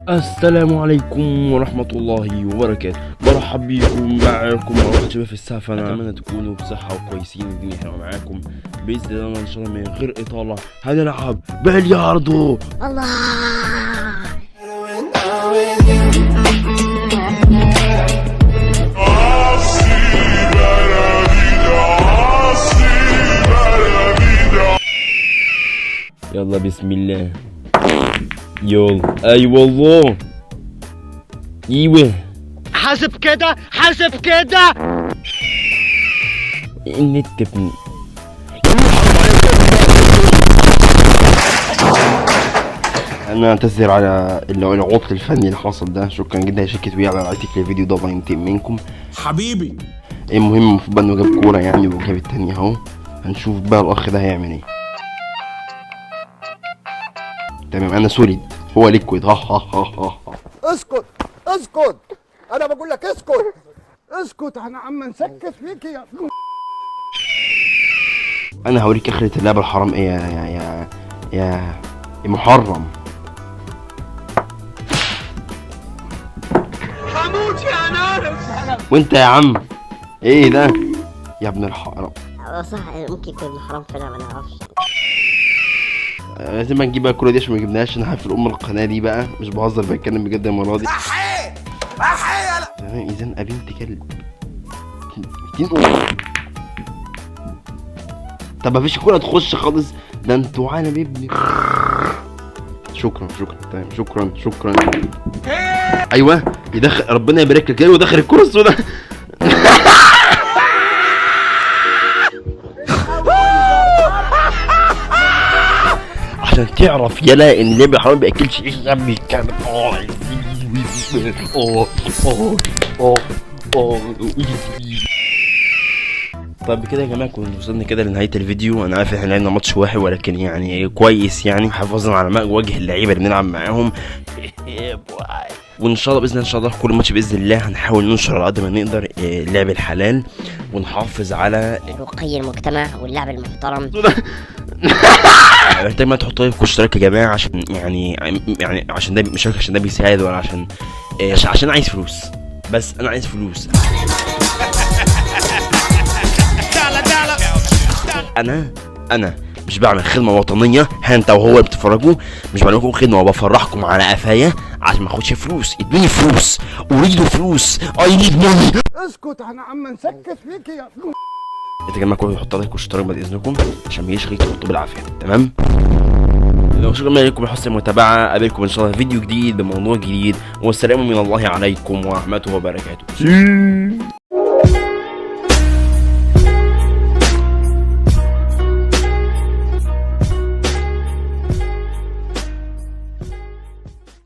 السلام عليكم ورحمة الله وبركاته. مرحب بكم معكم مروان شباب في السقف. انا اتمنى تكونوا بصحة وكويسين والدنيا حلوة معاكم بإذن الله. ان شاء الله من غير إطالة هنلعب بلياردو. الله. يلا بسم الله. يلا اي والله. ايوه حاسب كده حاسب كده. النت ابني. انا اعتذر على العطل الفني اللي حصل ده. شكرا جدا يا شركه وي على رعايتك للفيديو ده، الله ينتقم منكم حبيبي. المهم المفروض بقى انه جاب كوره يعني وجاب التانية اهو. هنشوف بقى الاخ ده هيعمل ايه. تمام انا سوليد هو ليكويد. ها ها ها ها. اسكت اسكت، انا بقول لك اسكت اسكت، احنا عم نسكت فيك يا انا هوريك اخرة اللعبة الحرام ايه يا محرم. هموت يا ناس. وانت يا عم ايه ده يا ابن الحرام؟ صح، ممكن يكون حرام فعلا، ما نعرفش. لازم نجيب بقى الكورة دي عشان ما جبناهاش. انا هقفل القناة دي بقى، مش بهزر، بتكلم بجد المرة دي. احي احي. تمام اذا بنت كلب. طب مفيش كورة تخش خالص، ده انتوا عالم ابني. شكرا تمام شكرا. ايوه يدخل، ربنا يبارك لك. ايوه دخل الكورة السوداء. عشان تعرف يلا ان اللي بيحاول ما بياكلش عيش يا ابني كان طيب كده يا جماعه كنا وصلنا كده لنهايه الفيديو. انا عارف احنا لعبنا ماتش واحد ولكن يعني كويس يعني، حافظنا على وجه اللعيبه اللي بنلعب معاهم. وان شاء الله باذن الله ان شاء الله كل ماتش باذن الله هنحاول ننشر على قد ما نقدر اللعب الحلال ونحافظ على رقي المجتمع واللعب المحترم. محتاج ما تحطوا لايك واشتراك يا جماعه عشان يعني عشان ده مش عشان ده بيساعد ولا عشان عشان عايز فلوس. بس انا عايز فلوس. انا مش بعمل خدمه وطنيه. انت وهو بتتفرجوا مش بعمل لكم خدمه وبفرحكم على قفايا عشان ما اخدش فلوس. ادوني فلوس، اريد فلوس. اي نيد ماني. اسكت، احنا عم نسكت فيك يا يا جماعه كله يحط لايك واشتراك بعد اذنكم عشان ما يجيش غير تحطوا بالعافيه. تمام. لو شكرا لكم لحسن المتابعه. اقابلكم ان شاء الله في فيديو جديد بموضوع جديد، والسلام من الله عليكم ورحمته وبركاته.